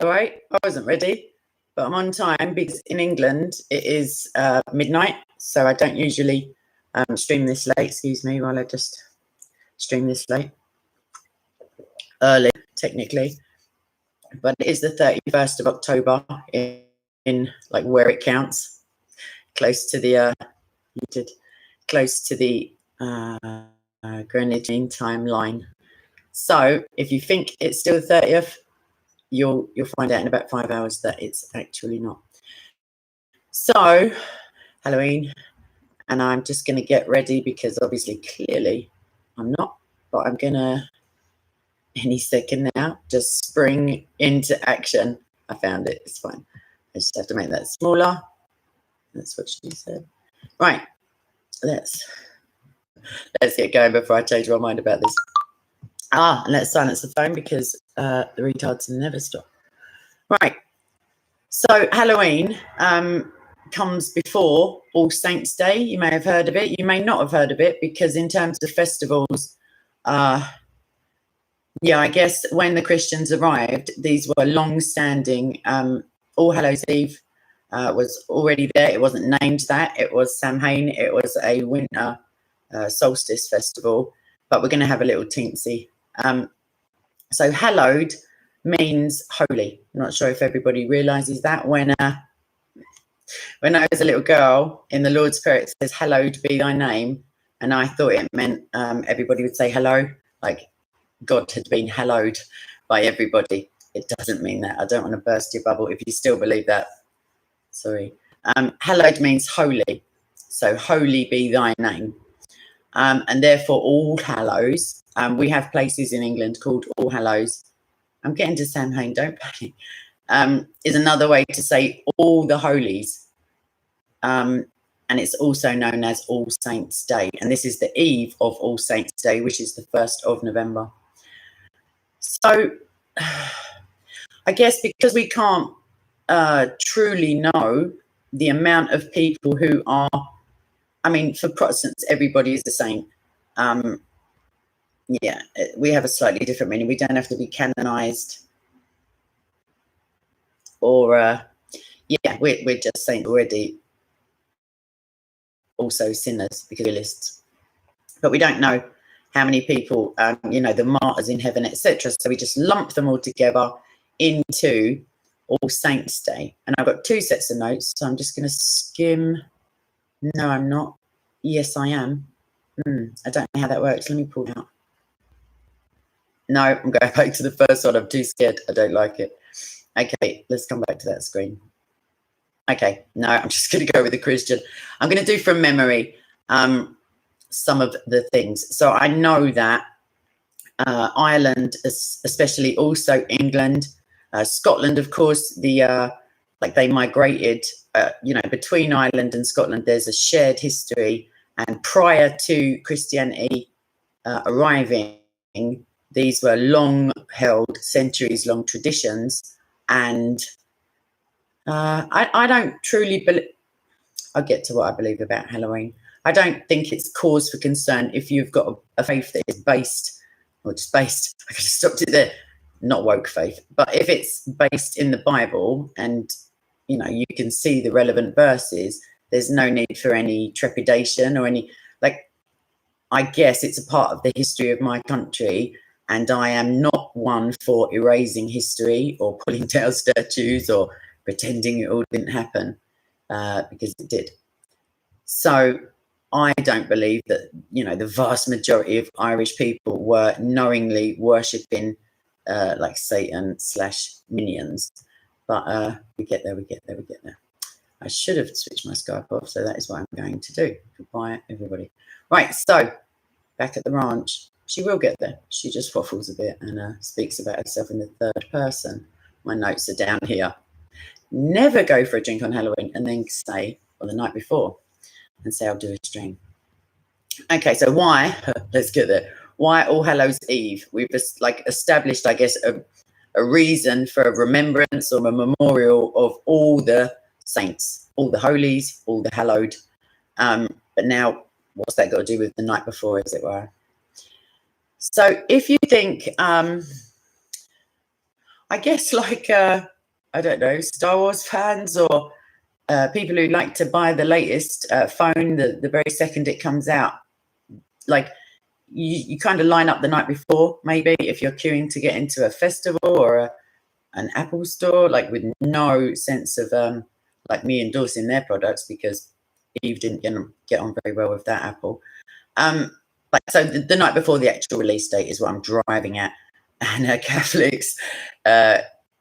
All right, I wasn't ready, but I'm on time because in England it is midnight, so I don't usually stream this late. Excuse me while I just stream this late. Early, technically, but it is the 31st of October in like where it counts, close to the Greenwich Mean Time line. So if you think it's still the 30th, you'll find out in about 5 hours that it's actually not. So Halloween, and I'm just going to get ready because obviously clearly I'm not, but I'm gonna any second now just spring into action. I found it. It's fine. I just have to make that smaller. That's what she said. Right, let's get going before I change my mind about this. And let's silence the phone because the retards never stop. Right, so Halloween comes before All Saints Day. You may have heard of it. You may not have heard of it because in terms of festivals, yeah, I guess when the Christians arrived, these were long-standing. All Hallows Eve was already there. It wasn't named that. It was Samhain. It was a winter solstice festival, but we're going to have a little teensy. So hallowed means holy. I'm not sure if everybody realizes that. When I was a little girl, in the Lord's Prayer, it says, hallowed be thy name. And I thought it meant everybody would say hello, like God had been hallowed by everybody. It doesn't mean that. I don't want to burst your bubble if you still believe that. Sorry. Hallowed means holy. So holy be thy name. And therefore All Hallows, we have places in England called All Hallows. I'm getting to Samhain, don't panic. Is another way to say all the holies. And it's also known as All Saints Day. And this is the eve of All Saints Day, which is the 1st of November. So I guess because we can't truly know the amount of people who are, I mean, for Protestants, everybody is the same. Yeah, we have a slightly different meaning. We don't have to be canonized or, yeah, we're just saying already also sinners because we're lists. But we don't know how many people, you know, the martyrs in heaven, etc. So we just lump them all together into All Saints Day. And I've got 2 sets of notes, so I'm just going to skim. No, I'm not. Yes, I am. I don't know how that works. Let me pull it out. No, I'm going back to the first one. I'm too scared. I don't like it. Okay, let's come back to that screen. Okay, no, I'm just going to go with the Christian. I'm going to do from memory some of the things. So I know that Ireland, especially also England, Scotland, of course, like they migrated, you know, between Ireland and Scotland, there's a shared history. And prior to Christianity arriving, these were long-held, centuries-long traditions. And I don't truly believe, I'll get to what I believe about Halloween. I don't think it's cause for concern if you've got a faith that is based, or just based, I could have stopped it there, not woke faith, but if it's based in the Bible and, you know, you can see the relevant verses, there's no need for any trepidation or any, like, I guess it's a part of the history of my country, and I am not one for erasing history or pulling down statues or pretending it all didn't happen, because it did. So I don't believe that, you know, the vast majority of Irish people were knowingly worshipping like Satan / minions. But we get there. I should have switched my Skype off, so that is what I'm going to do. Goodbye, everybody. Right, so back at the ranch. She will get there. She just waffles a bit and speaks about herself in the 3rd person. My notes are down here. Never go for a drink on Halloween and then say, or the night before, and say, I'll do a stream. Okay, so why, let's get there. Why All Hallows Eve? We've just like established, I guess, a reason for a remembrance or a memorial of all the saints, all the holies, all the hallowed. But now, what's that got to do with the night before, as it were? So if you think, I guess like, I don't know, Star Wars fans or people who like to buy the latest phone the very second it comes out. Like you kind of line up the night before, maybe if you're queuing to get into a festival or an Apple store, like with no sense of like me endorsing their products because Eve didn't get on very well with that Apple. Like so the night before the actual release date is what I'm driving at, and Catholics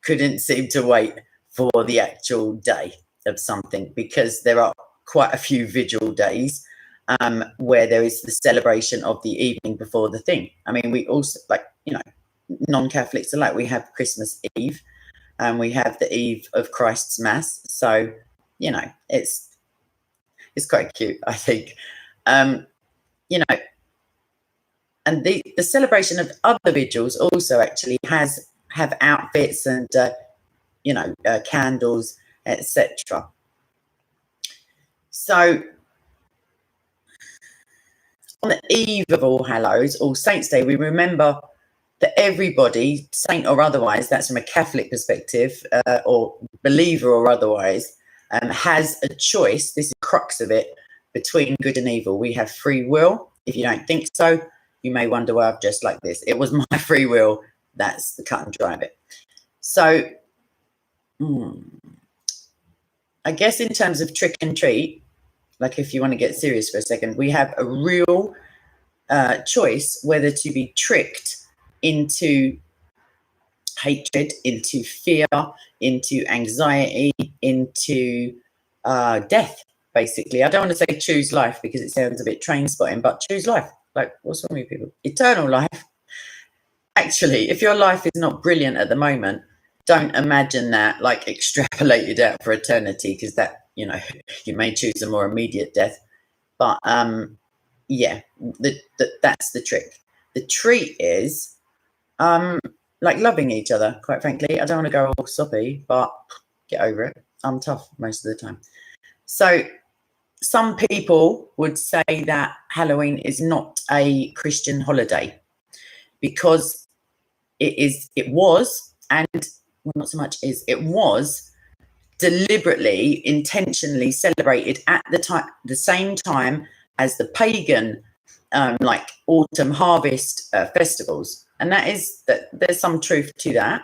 couldn't seem to wait for the actual day of something because there are quite a few vigil days where there is the celebration of the evening before the thing. I mean, we also, like, you know, non-Catholics are like, we have Christmas Eve and we have the Eve of Christ's Mass. So, you know, it's quite cute, I think. You know, and the celebration of other vigils also actually have outfits and, you know, candles, etc. So on the eve of All Hallows, All Saints' Day, we remember that everybody, saint or otherwise, that's from a Catholic perspective, or believer or otherwise, has a choice. This is the crux of it, between good and evil. We have free will. If you don't think so, you may wonder why I've just like this. It was my free will. That's the cut and dry of it. So I guess in terms of trick and treat, like if you want to get serious for a second, we have a real choice whether to be tricked into hatred, into fear, into anxiety, into death, basically. I don't want to say choose life because it sounds a bit train spotting, but choose life. Like, what's wrong with people? Eternal life. Actually, if your life is not brilliant at the moment, don't imagine that like extrapolated out for eternity, because that, you know, you may choose a more immediate death. But yeah, that's the trick. The treat is like loving each other, quite frankly. I don't want to go all soppy, but get over it. I'm tough most of the time. So some people would say that Halloween is not a Christian holiday because it was, and well, not so much is, it was deliberately, intentionally celebrated at the same time as the pagan like autumn harvest festivals. And that there's some truth to that.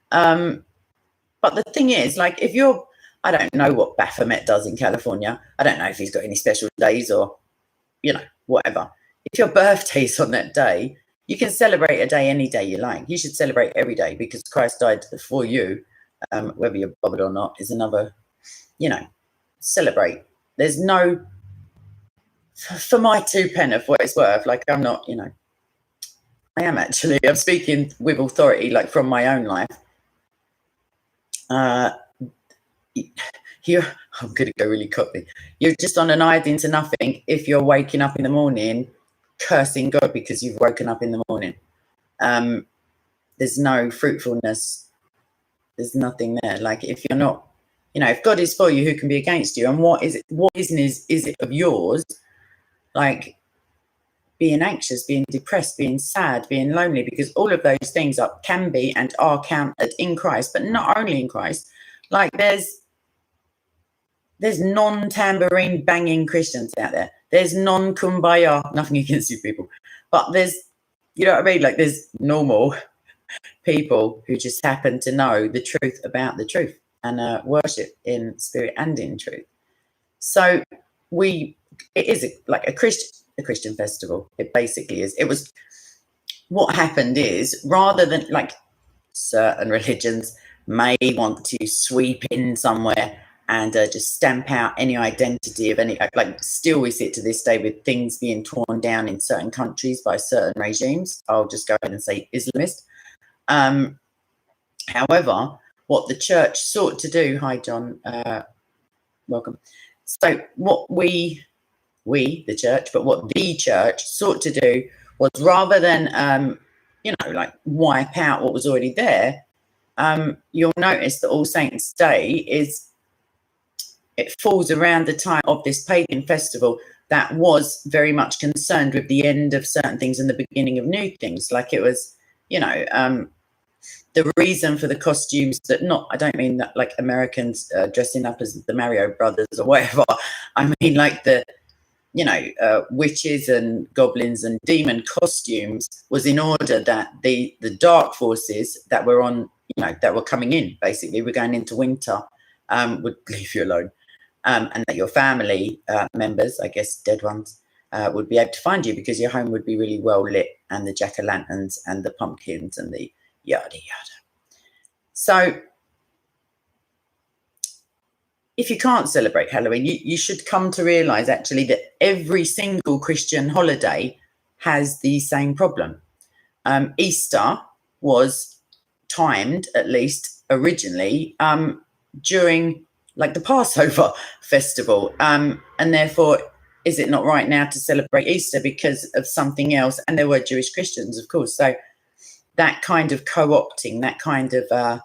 But the thing is, like, if you're, I don't know what Baphomet does in California. I don't know if he's got any special days or, you know, whatever. If your birthday's on that day, you can celebrate a day any day you like. You should celebrate every day because Christ died for you. Whether you're bothered or not is another, you know, celebrate. There's no, for my 2 pence of what it's worth, like I'm not, you know, I am actually, I'm speaking with authority, like from my own life. I'm going to go really cocky. You're just on an iodine to nothing if you're waking up in the morning cursing God because you've woken up in the morning. There's no fruitfulness. There's nothing there. Like if you're not, you know, if God is for you, who can be against you? And what is it? What is it of yours? Like being anxious, being depressed, being sad, being lonely, because all of those things can be and are counted in Christ, but not only in Christ. Like there's non-tambourine banging Christians out there. There's non-kumbaya, nothing against you people, but there's, you know what I mean? Like there's normal people who just happen to know the truth about the truth and worship in spirit and in truth. So it is like a Christian festival. It basically is. It was, what happened is, rather than like certain religions may want to sweep in somewhere and just stamp out any identity of any, like still we see it to this day with things being torn down in certain countries by certain regimes. I'll just go ahead and say Islamist. However, what the church sought to do, hi John, welcome. So what the church, but what the church sought to do was, rather than, you know, like wipe out what was already there, you'll notice that All Saints' Day it falls around the time of this pagan festival that was very much concerned with the end of certain things and the beginning of new things. Like it was, you know, the reason for the costumes that I don't mean that like Americans dressing up as the Mario Brothers or whatever. I mean like the, witches and goblins and demon costumes was in order that the dark forces that were that were coming in, basically, we're going into winter, would leave you alone. And that your family members, I guess dead ones, would be able to find you because your home would be really well lit, and the jack-o'-lanterns and the pumpkins and the yada yada. So if you can't celebrate Halloween, you should come to realize actually that every single Christian holiday has the same problem. Easter was timed, at least originally, during like the Passover festival. And therefore, is it not right now to celebrate Easter because of something else? And there were Jewish Christians, of course. So that kind of co-opting, that kind of,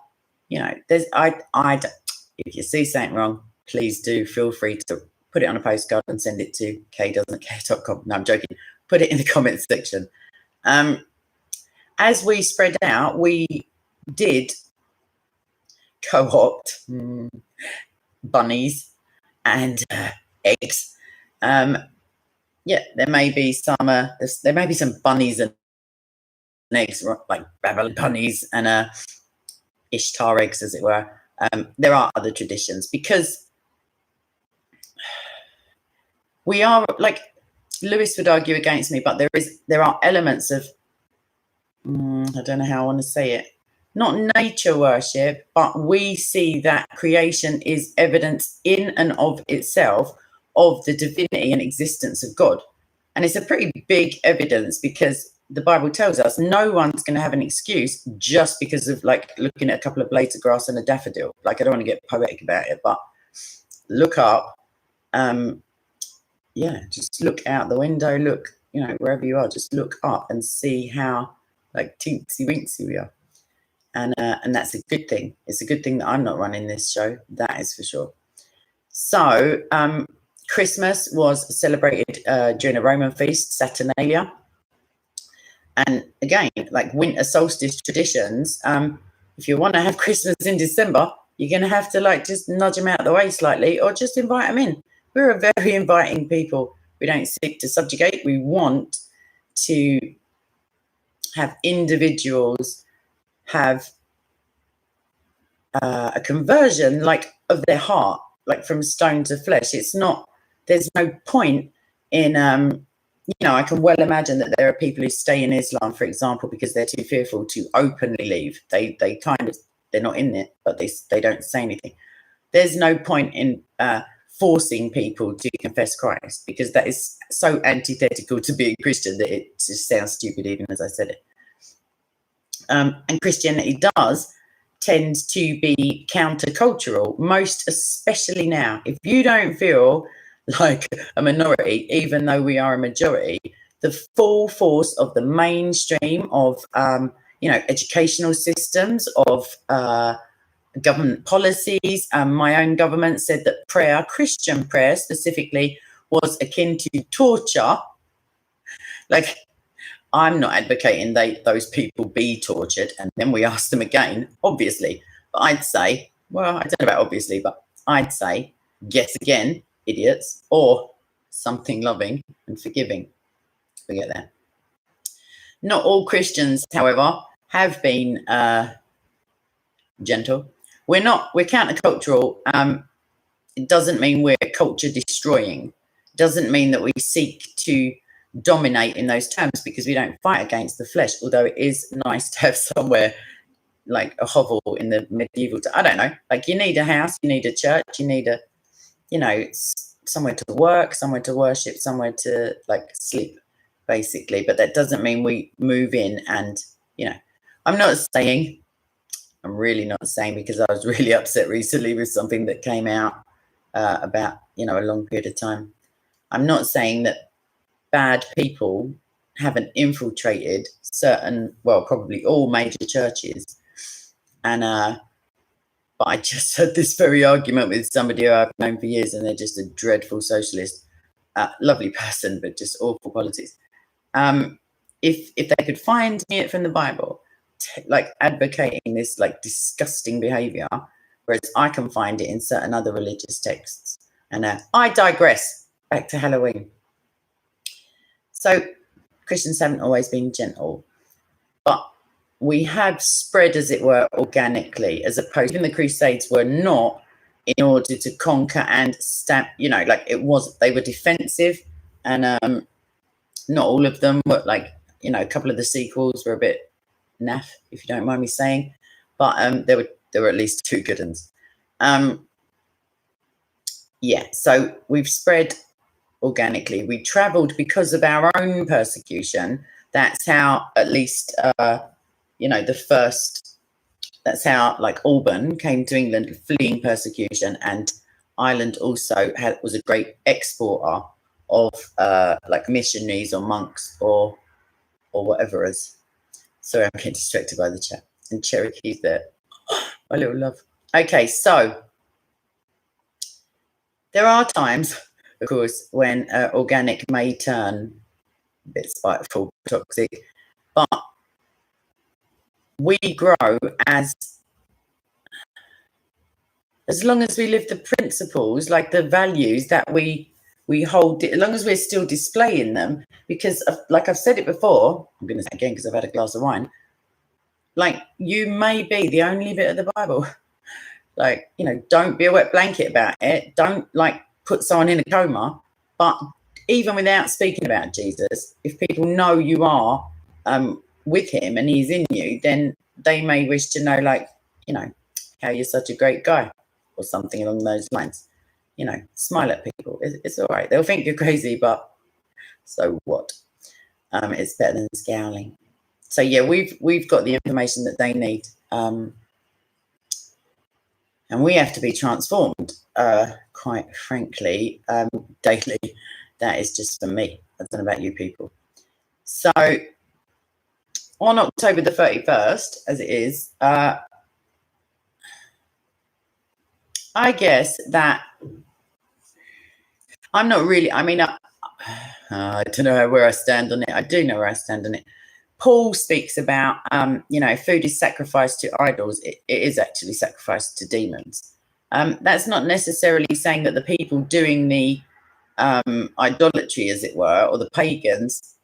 if you see something wrong, please do feel free to put it on a postcard and send it to k.com. No, I'm joking. Put it in the comments section. As we spread out, we did co-opt bunnies and eggs. There may be some bunnies and eggs, like Babylon bunnies and Ishtar eggs, as it were. There are other traditions because we are, like Lewis would argue against me, but there are elements of I don't know how I want to say it, not nature worship, but we see that creation is evidence in and of itself of the divinity and existence of God. And it's a pretty big evidence because the Bible tells us no one's going to have an excuse just because of like looking at a couple of blades of grass and a daffodil. Like, I don't want to get poetic about it, but look up. Just look out the window, look, wherever you are, just look up and see how like teensy weensy we are. And that's a good thing. It's a good thing that I'm not running this show. That is for sure. So Christmas was celebrated during a Roman feast, Saturnalia. And again, like winter solstice traditions, if you want to have Christmas in December, you're going to have to like just nudge them out of the way slightly or just invite them in. We're a very inviting people. We don't seek to subjugate. We want to have individuals have a conversion like of their heart, like from stone to flesh. There's no point in, I can well imagine that there are people who stay in Islam, for example, because they're too fearful to openly leave. They're not in it, but they don't say anything. There's no point in forcing people to confess Christ because that is so antithetical to being Christian that it just sounds stupid even as I said it. And Christianity does tend to be countercultural, most especially now. If you don't feel like a minority, even though we are a majority, the full force of the mainstream of, educational systems, of government policies. My own government said that prayer, Christian prayer specifically, was akin to torture. Like, I'm not advocating those people be tortured, and then we ask them again, obviously. But I'd say, well, I don't know about obviously, but I'd say, guess again, idiots, or something loving and forgiving. Forget that. Not all Christians, however, have been gentle. We're countercultural. It doesn't mean we're culture destroying. It doesn't mean that we seek to dominate in those terms because we don't fight against the flesh, although it is nice to have somewhere like a hovel in the medieval I don't know, like you need a house, you need a church, you need a somewhere to work, somewhere to worship, somewhere to like sleep, basically. But that doesn't mean we move in and I'm really not saying, because I was really upset recently with something that came out about a long period of time. I'm not saying that bad people haven't infiltrated probably all major churches. And but I just had this very argument with somebody who I've known for years, and they're just a dreadful socialist, lovely person, but just awful politics. If they could find me it from the Bible, like advocating this like disgusting behavior, whereas I can find it in certain other religious texts. And I digress. Back to Halloween. So Christians haven't always been gentle, but we have spread, as it were, organically, as opposed to the Crusades were not in order to conquer and stamp, like they were defensive, and not all of them were, like, a couple of the sequels were a bit naff, if you don't mind me saying, but there were at least 2 good ones. So we've spread organically. We travelled because of our own persecution. That's how, at least, that's how, like, Alban came to England fleeing persecution, and Ireland also was a great exporter of like missionaries or monks or whatever is. Sorry, I'm getting distracted by the chat. And Cherokee's there. My little love. Okay, so there are times, of course, when organic may turn a bit spiteful, toxic, but we grow as long as we live the principles, like the values that we hold, as long as we're still displaying them. Because like I've said it before, I'm going to say it again because I've had a glass of wine, like, you may be the only bit of the Bible. Like, don't be a wet blanket about it. Don't, like, put someone in a coma. But even without speaking about Jesus, if people know you are with him and he's in you, then they may wish to know, like, how you're such a great guy or something along those lines. Smile at people. It's all right. They'll think you're crazy, but so what? It's better than scowling. So yeah, we've got the information that they need, and we have to be transformed, quite frankly, daily. That is just for me. I don't know about you people. So on October the 31st, as it is, I guess that I'm not really, I don't know where I stand on it. I do know where I stand on it. Paul speaks about, food is sacrificed to idols. It is actually sacrificed to demons. That's not necessarily saying that the people doing the idolatry, as it were, or the pagans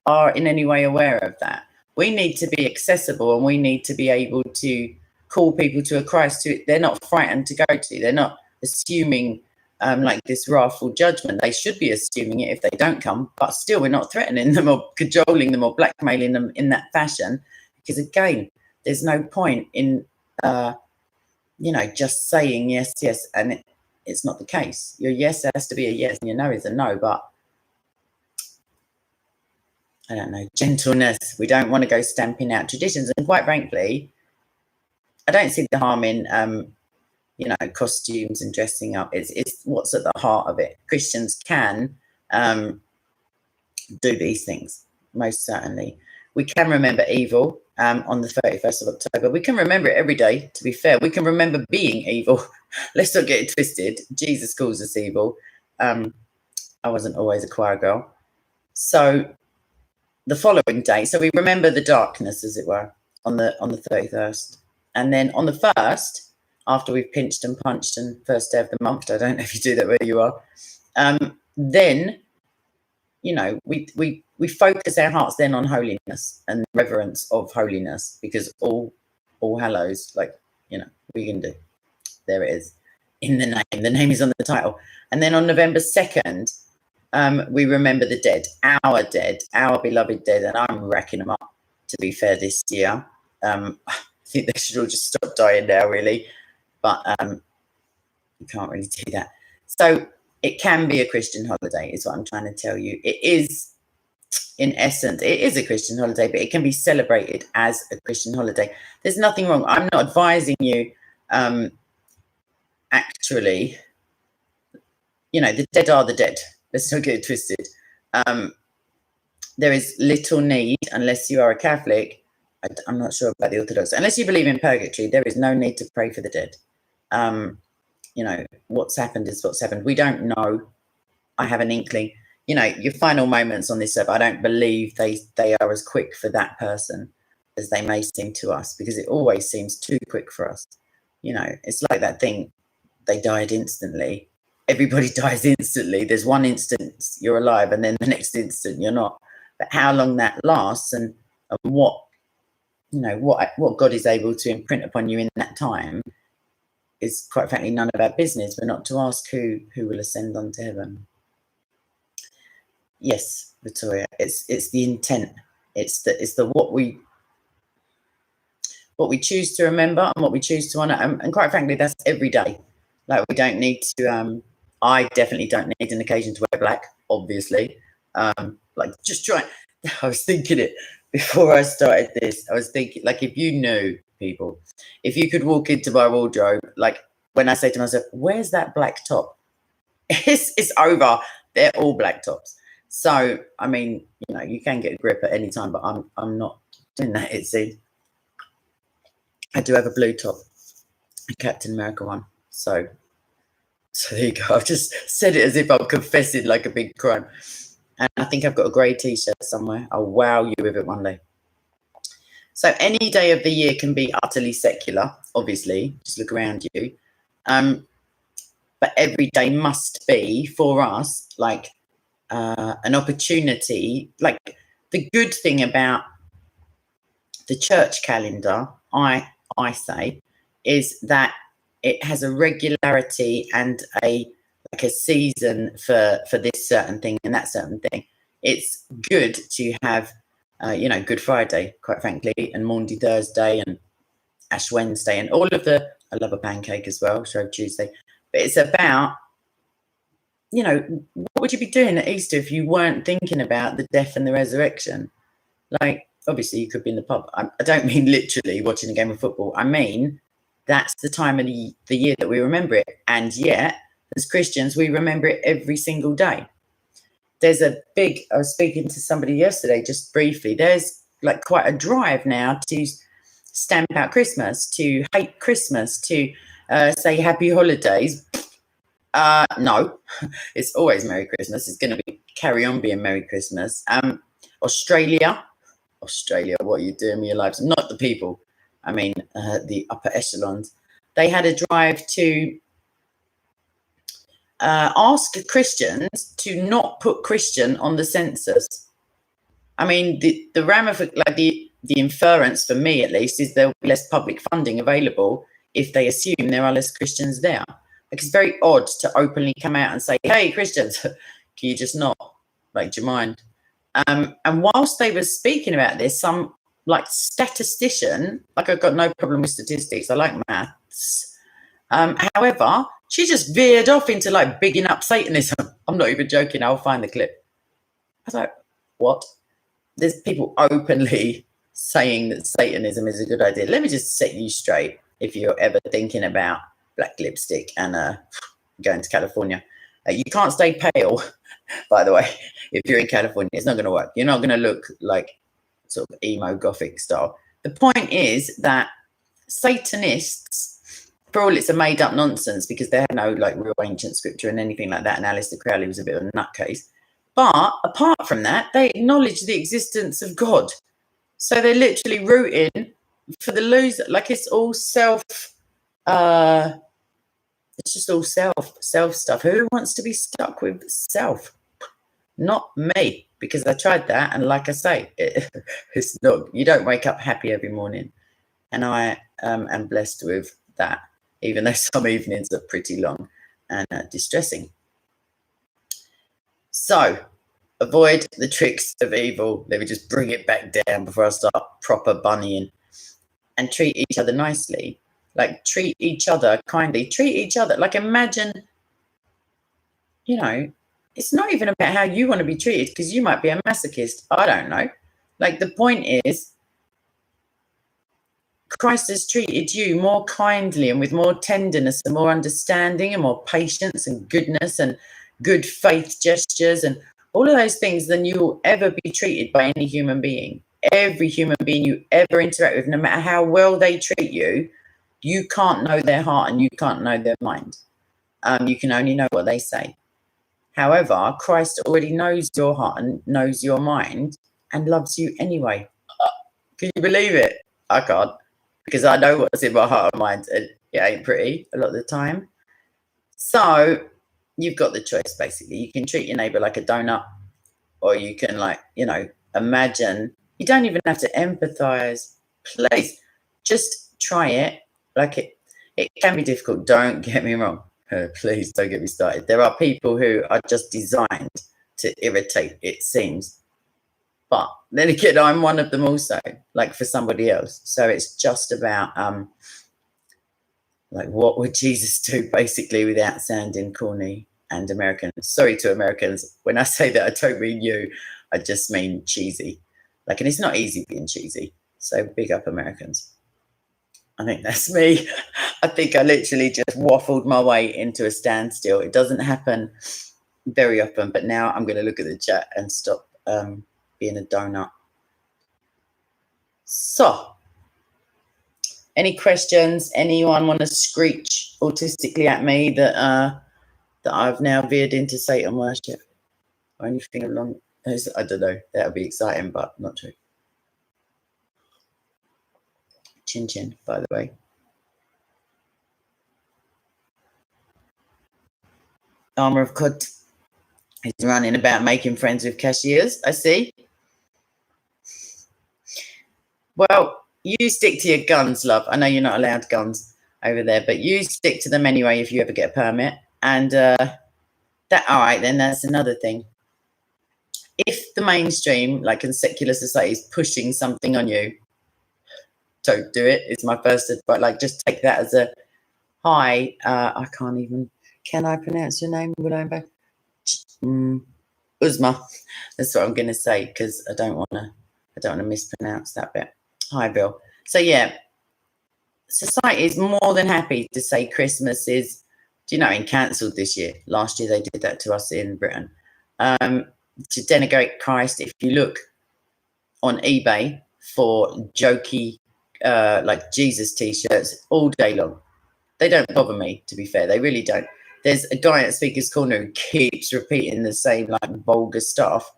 are in any way aware of that. We need to be accessible, and we need to be able to call people to a Christ who they're not frightened to go to. They're not assuming like this wrathful judgment. They should be assuming it if they don't come, but still we're not threatening them or cajoling them or blackmailing them in that fashion, because again, there's no point in just saying yes and it's not the case. Your yes has to be a yes and your no is a no. But I don't know, gentleness. We don't want to go stamping out traditions, and quite frankly, I don't see the harm in costumes and dressing up. It's what's at the heart of it. Christians can do these things, most certainly. We can remember evil on the 31st of October. We can remember it every day, to be fair. We can remember being evil. Let's not get it twisted. Jesus calls us evil. I wasn't always a choir girl. So the following day, so we remember the darkness, as it were, on the 31st. And then on the 1st, after we've pinched and punched and first day of the month, I don't know if you do that where you are, then, we focus our hearts then on holiness and reverence of holiness, because all hallows, like, we can do. There it is in the name. The name is on the title. And then on November 2nd, we remember the dead, our beloved dead. And I'm racking them up, to be fair, this year. I think they should all just stop dying now, really. But you can't really do that. So it can be a Christian holiday, is what I'm trying to tell you. It is, in essence, it is a Christian holiday, but it can be celebrated as a Christian holiday. There's nothing wrong. I'm not advising you, actually, the dead are the dead. Let's not get it twisted. There is little need, unless you are a Catholic. I'm not sure about the Orthodox. Unless you believe in purgatory, there is no need to pray for the dead. What's happened is what's happened. We don't know. I have an inkling. Your final moments on this earth, I don't believe they are as quick for that person. as they may seem to us, because it always seems too quick for us. You know, it's like that thing, they died instantly. Everybody dies instantly. There's one instance you're alive, and then the next instant you're not. But how long that lasts, and what, you know, what God is able to imprint upon you in that time is, quite frankly, none of our business. We're not to ask who will ascend unto heaven. Yes, Victoria, it's the intent. It's the what we choose to remember and what we choose to honor. And quite frankly, that's every day. Like, we don't need to, I definitely don't need an occasion to wear black, obviously. Like, just try. I was thinking it before I started this. I was thinking, like, if you knew, people, if you could walk into my wardrobe, like, when I say to myself, where's that black top? It's over. They're all black tops. So, I mean, you know, you can get a grip at any time, but I'm not doing that, it seems. I do have a blue top, a Captain America one. So there you go. I've just said it as if I'm confessing like a big crime. And I think I've got a grey t-shirt somewhere. I'll wow you with it one day. So any day of the year can be utterly secular, obviously. Just look around you. But every day must be, for us, like an opportunity. Like, the good thing about the church calendar, I say, is that it has a regularity and a season for this certain thing and that certain thing. It's good to have, you know, Good Friday, quite frankly, and Maundy Thursday and Ash Wednesday and all of the, I love a pancake as well, Shrove Tuesday. But it's about, you know, what would you be doing at Easter if you weren't thinking about the death and the resurrection? Like, obviously, you could be in the pub. I don't mean literally watching a game of football. I mean, that's the time of the year that we remember it. And yet, as Christians, we remember it every single day. There's a big, I was speaking to somebody yesterday, just briefly, there's like quite a drive now to stamp out Christmas, to hate Christmas, to say happy holidays. No, it's always Merry Christmas. It's going to be carry on being Merry Christmas. Australia, what are you doing with your lives? Not the people. I mean, the upper echelons. They had a drive to ask Christians to not put Christian on the census. I mean, the inference, for me at least, is there will be less public funding available if they assume there are less Christians there. Like, it's very odd to openly come out and say, hey, Christians, can you just not? Like, do you mind? And whilst they were speaking about this, some like statistician, like, I've got no problem with statistics, I like maths. However, she just veered off into like bigging up Satanism. I'm not even joking. I'll find the clip. I was like, what? There's people openly saying that Satanism is a good idea. Let me just set you straight. If you're ever thinking about black lipstick and going to California, you can't stay pale, by the way, if you're in California. It's not going to work. You're not going to look like sort of emo gothic style. The point is that Satanists, for all it's a made up nonsense, because they had no like real ancient scripture and anything like that, and Aleister Crowley was a bit of a nutcase. But apart from that, they acknowledge the existence of God. So they're literally rooting for the loser. Like, it's all it's just all self stuff. Who wants to be stuck with self? Not me, because I tried that, and like I say, it's not. You don't wake up happy every morning, and I am blessed with that, even though some evenings are pretty long and distressing. So, avoid the tricks of evil. Let me just bring it back down before I start proper bunnying, and treat each other nicely. Like, treat each other kindly. Treat each other. Like, imagine, you know, it's not even about how you want to be treated, because you might be a masochist. I don't know. Like, the point is, Christ has treated you more kindly and with more tenderness and more understanding and more patience and goodness and good faith gestures and all of those things than you will ever be treated by any human being. Every human being you ever interact with, no matter how well they treat you, you can't know their heart and you can't know their mind. You can only know what they say. However, Christ already knows your heart and knows your mind and loves you anyway. Can you believe it? I can't, because I know what's in my heart and mind, and it ain't pretty a lot of the time. So you've got the choice, basically. You can treat your neighbor like a donut, or you can, like, imagine. You don't even have to empathize. Please, just try it. Like, it can be difficult. Don't get me wrong. Please don't get me started. There are people who are just designed to irritate, it seems. But then again, I'm one of them also, like, for somebody else. So it's just about, like, what would Jesus do, basically, without sounding corny and American? Sorry to Americans. When I say that, I don't mean you. I just mean cheesy. Like, and it's not easy being cheesy. So big up Americans. I think that's me. I think I literally just waffled my way into a standstill. It doesn't happen very often, but now I'm going to look at the chat and stop being a donut. So, any questions? Anyone want to screech autistically at me that I've now veered into Satan worship or anything along those? I don't know. That would be exciting, but not true. Chin chin, by the way. Armor of God is running about making friends with cashiers. I see. Well, you stick to your guns, love. I know you're not allowed guns over there, but you stick to them anyway if you ever get a permit. And all right, then that's another thing. If the mainstream, like in secular society, is pushing something on you, don't do it. It's my first advice. Like, just take that as a hi. I can't even. Can I pronounce your name? Would I back? Uzma. That's what I'm going to say, because I don't want to mispronounce that bit. Hi, Bill. So yeah, society is more than happy to say Christmas is, cancelled this year. Last year they did that to us in Britain. To denigrate Christ. If you look on eBay for jokey, like Jesus t-shirts all day long, they don't bother me, to be fair. They really don't. There's a guy at Speaker's Corner who keeps repeating the same, like, vulgar stuff.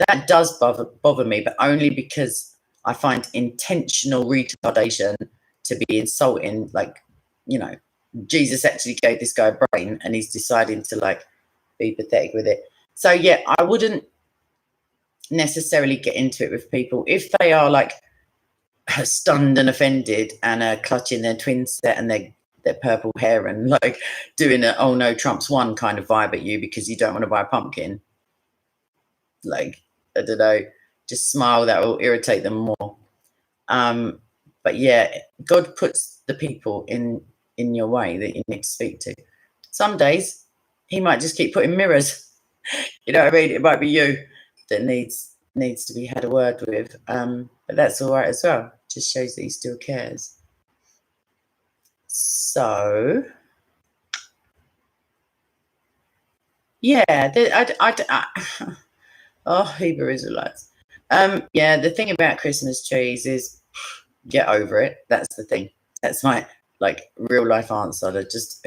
That does bother me, but only because I find intentional retardation to be insulting. Like, Jesus actually gave this guy a brain and he's deciding to, like, be pathetic with it. So yeah, I wouldn't necessarily get into it with people if they are, like, stunned and offended and clutching their twin set and their purple hair and, like, doing a "oh no, Trump's won" kind of vibe at you because you don't want to buy a pumpkin. Like, I don't know, just smile. That will irritate them more. But yeah, God puts the people in your way that you need to speak to. Some days he might just keep putting mirrors. You know what I mean? It might be you that needs to be had a word with. But that's all right as well. Just shows that he still cares. So yeah, oh, Hebrew Israelites. Yeah, the thing about Christmas trees is, get over it. That's the thing. That's my, like, real life answer. To just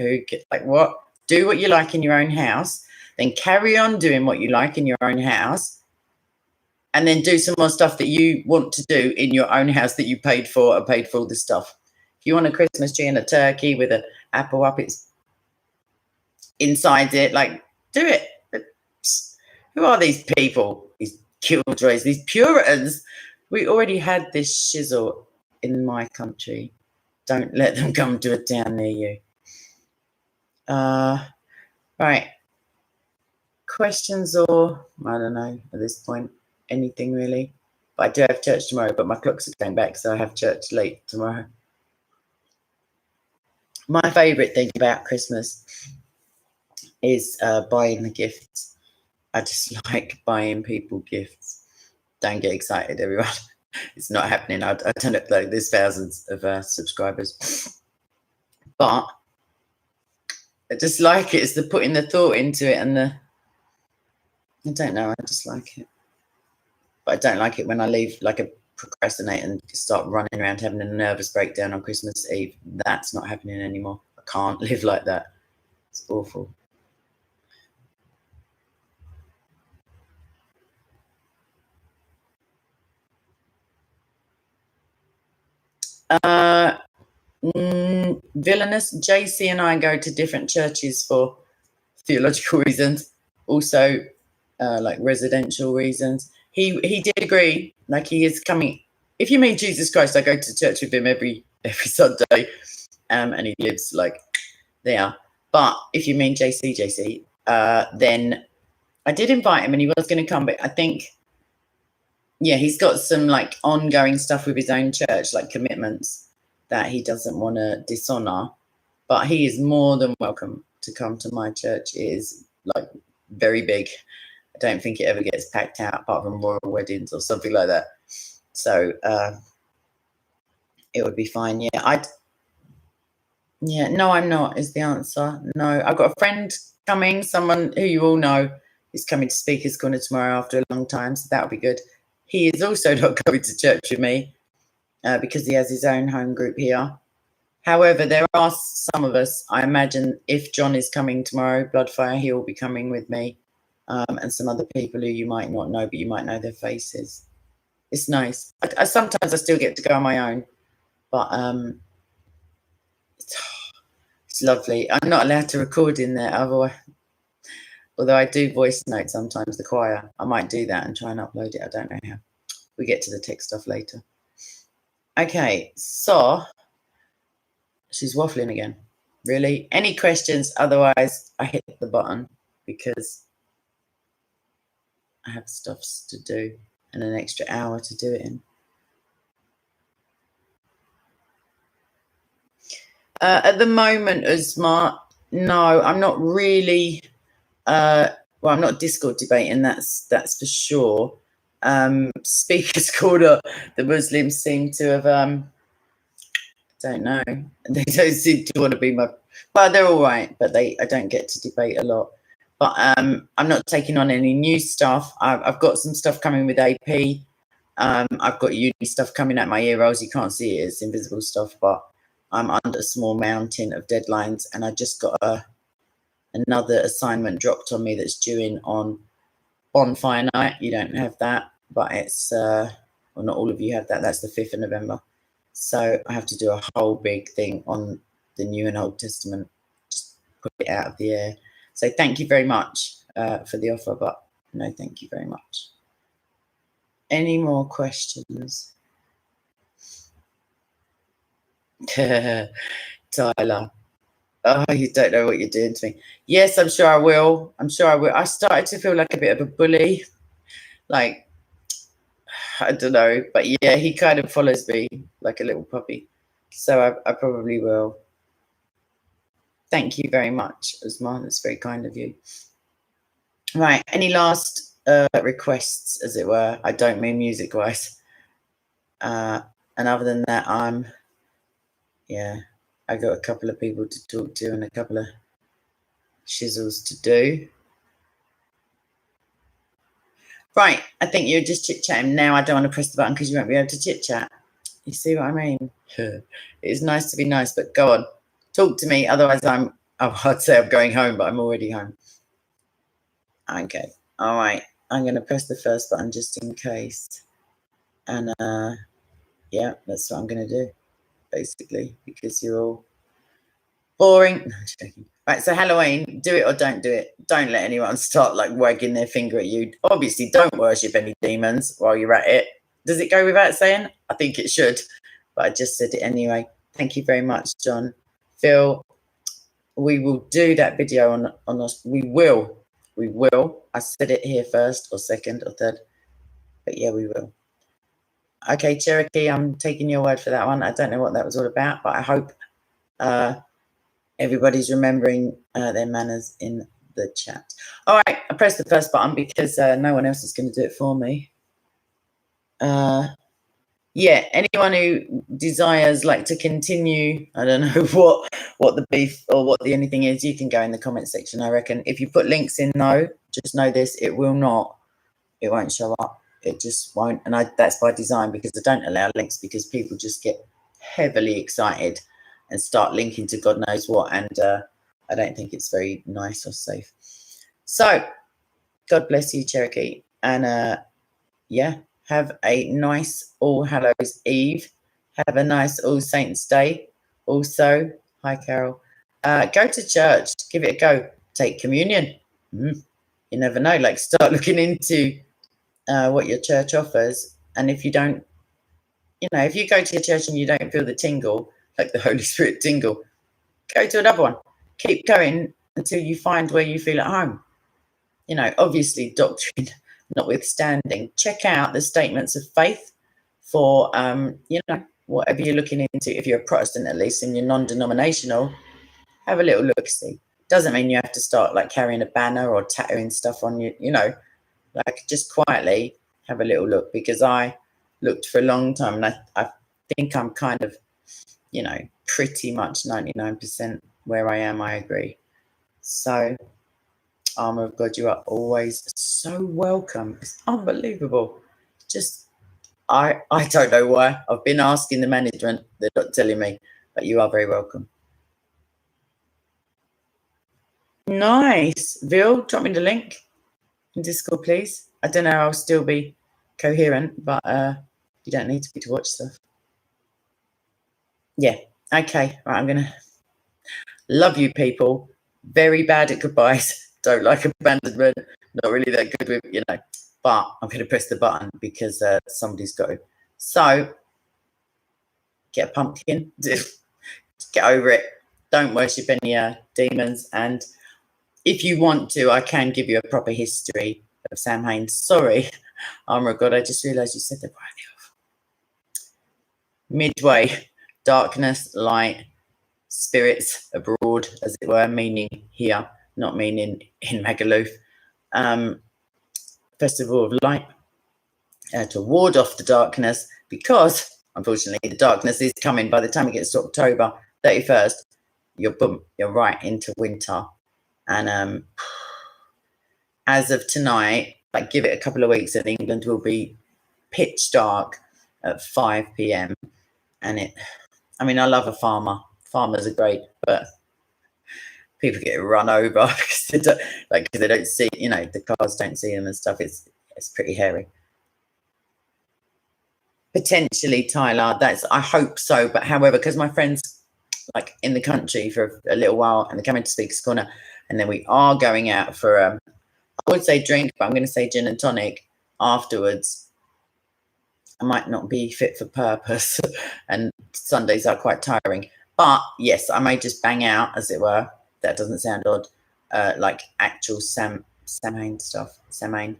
what? Do what you like in your own house, then carry on doing what you like in your own house, and then do some more stuff that you want to do in your own house that you paid for and paid for all the stuff. If you want a Christmas tree and a turkey with an apple up its inside it, like, do it. But who are these people? These killjoys, these Puritans? We already had this shizzle in my country. Don't let them come to a town near you. Right. Questions, or I don't know at this point, anything really. But I do have church tomorrow, but my clocks are going back, so I have church late tomorrow. My favourite thing about Christmas is buying the gifts. I just like buying people gifts. Don't get excited, everyone. It's not happening. I don't look like there's thousands of subscribers. But I just like it. It's the putting the thought into it and I don't know. I just like it. But I don't like it when I leave, like, a procrastinate and start running around having a nervous breakdown on Christmas Eve. That's not happening anymore. I can't live like that. It's awful. Villainous. JC and I go to different churches for theological reasons, also like residential reasons. He did agree, like he is coming. If you mean Jesus Christ, I go to church with him every Sunday, and he lives like there. But if you mean JC, then I did invite him, and he was going to come, but I think, yeah, he's got some like ongoing stuff with his own church, like commitments that he doesn't want to dishonor. But he is more than welcome to come to my church. It is like very big. I don't think it ever gets packed out apart from royal weddings or something like that. So it would be fine. Yeah, no, I'm not is the answer. No, I've got a friend coming, someone who you all know is coming to Speakers Corner tomorrow after a long time. So that'll be good. He is also not coming to church with me because he has his own home group here. However, there are some of us, I imagine if John is coming tomorrow, Bloodfire, he will be coming with me, and some other people who you might not know, but you might know their faces. It's nice. Sometimes I still get to go on my own, but it's lovely. I'm not allowed to record in there, otherwise, although I do voice note sometimes, the choir. I might do that and try and upload it. I don't know how. We get to the tech stuff later. Okay, so she's waffling again. Really? Any questions? Otherwise, I hit the button because I have stuff to do and an extra hour to do it in. At the moment, Usma, no, I'm not really. Well, I'm not Discord debating. That's for sure. Speakers Corner, the Muslims seem to have. Don't know. They don't seem to want to be my. Well, they're all right, but I don't get to debate a lot. But I'm not taking on any new stuff. I've got some stuff coming with AP. I've got uni stuff coming at my ear rolls. You can't see it; it's invisible stuff. But I'm under a small mountain of deadlines, and I just got another assignment dropped on me that's due in on Bonfire Night. You don't have that, but it's well, not all of you have that. That's the 5th of November. So I have to do a whole big thing on the New and Old Testament, just put it out of the air. So thank you very much for the offer, but no, thank you very much. Any more questions? Tyler. Oh, you don't know what you're doing to me. Yes, I'm sure I will. I started to feel like a bit of a bully. Like, I don't know. But yeah, he kind of follows me like a little puppy. So I probably will. Thank you very much, Usman. That's very kind of you. Right. Any last requests, as it were? I don't mean music-wise. And other than that, I got a couple of people to talk to and a couple of shizzles to do. Right. I think you're just chit-chatting now. I don't want to press the button because you won't be able to chit-chat. You see what I mean? It's nice to be nice, but go on. Talk to me. Otherwise, I'd say I'm going home, but I'm already home. Okay. All right. I'm going to press the first button just in case. And yeah, that's what I'm going to do, basically, because you're all boring. No, I'm joking. Right, so Halloween, do it or don't do it. Don't let anyone start like wagging their finger at you. Obviously, don't worship any demons while you're at it. Does it go without saying? I think it should, but I just said it anyway. Thank you very much, John. Phil, we will do that video on us. We will. I said it here first or second or third, but yeah, we will. Okay, Cherokee, I'm taking your word for that one. I don't know what that was all about, but I hope everybody's remembering their manners in the chat. All right, I pressed the first button because no one else is going to do it for me. Yeah, anyone who desires like to continue, I don't know what the beef or what the anything is, you can go in the comment section. I reckon if you put links in though, just know this, it won't show up. It just won't. And that's by design because I don't allow links because people just get heavily excited and start linking to God knows what. And I don't think it's very nice or safe. So God bless you, Cherokee. And yeah, have a nice All Hallows Eve. Have a nice All Saints Day. Also, hi, Carol. Go to church. Give it a go. Take communion. You never know. Like, start looking into what your church offers. And if you don't, if you go to your church and you don't feel the tingle, like the Holy Spirit tingle, go to another one. Keep going until you find where you feel at home. Obviously, doctrine notwithstanding, check out the statements of faith for, whatever you're looking into. If you're a Protestant, at least, and you're non-denominational, have a little look-see. Doesn't mean you have to start like carrying a banner or tattooing stuff on you, like just quietly have a little look, because I looked for a long time and I think I'm kind of, pretty much 99% where I am. I agree. So, Armour of God, you are always so welcome. It's unbelievable. Just, I don't know why. I've been asking the management. They're not telling me, but you are very welcome. Nice. Vil, drop me the link in Discord, please. I don't know. I'll still be coherent, but you don't need to be to watch stuff. Yeah. Okay. Right. I'm going to love you people. Very bad at goodbyes. Don't like abandonment. Not really that good with, but I'm going to press the button because somebody's got to. So get a pumpkin. Get over it. Don't worship any demons. And if you want to, I can give you a proper history of Samhain. Sorry. Oh my God, I just realised you said the right off. Midway, darkness, light, spirits abroad, as it were, meaning here, not meaning in Magaluf. Festival of light, to ward off the darkness, because unfortunately the darkness is coming. By the time it gets to October 31st, you're right into winter. And as of tonight, like give it a couple of weeks, and England will be pitch dark at 5 p.m. And I love a farmer. Farmers are great, but people get run over because they don't see, the cars don't see them and stuff. It's pretty hairy. Potentially, Tyler, I hope so. But however, because my friends like in the country for a little while and they're coming to Speaker's Corner, and then we are going out for I would say drink, but I'm going to say gin and tonic afterwards. I might not be fit for purpose, and Sundays are quite tiring. But yes, I may just bang out, as it were. That doesn't sound odd. Like actual Samhain stuff. Samhain.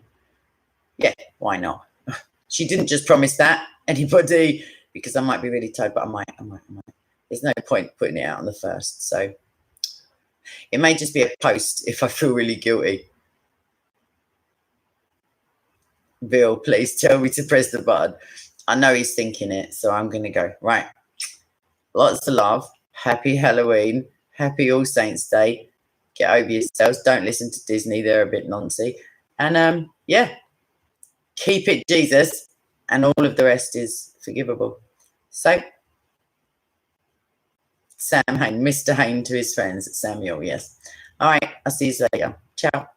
Yeah, why not? She didn't just promise that, anybody, because I might be really tired, but I might. There's no point putting it out on the 1st. So it may just be a post if I feel really guilty. Bill, please tell me to press the button. I know he's thinking it, so I'm going to go. Right. Lots of love. Happy Halloween. Happy All Saints Day. Get over yourselves. Don't listen to Disney. They're a bit noncy. And, keep it Jesus, and all of the rest is forgivable. So, Sam Hain, Mr. Hain to his friends, Samuel, yes. All right, I'll see you later. Ciao.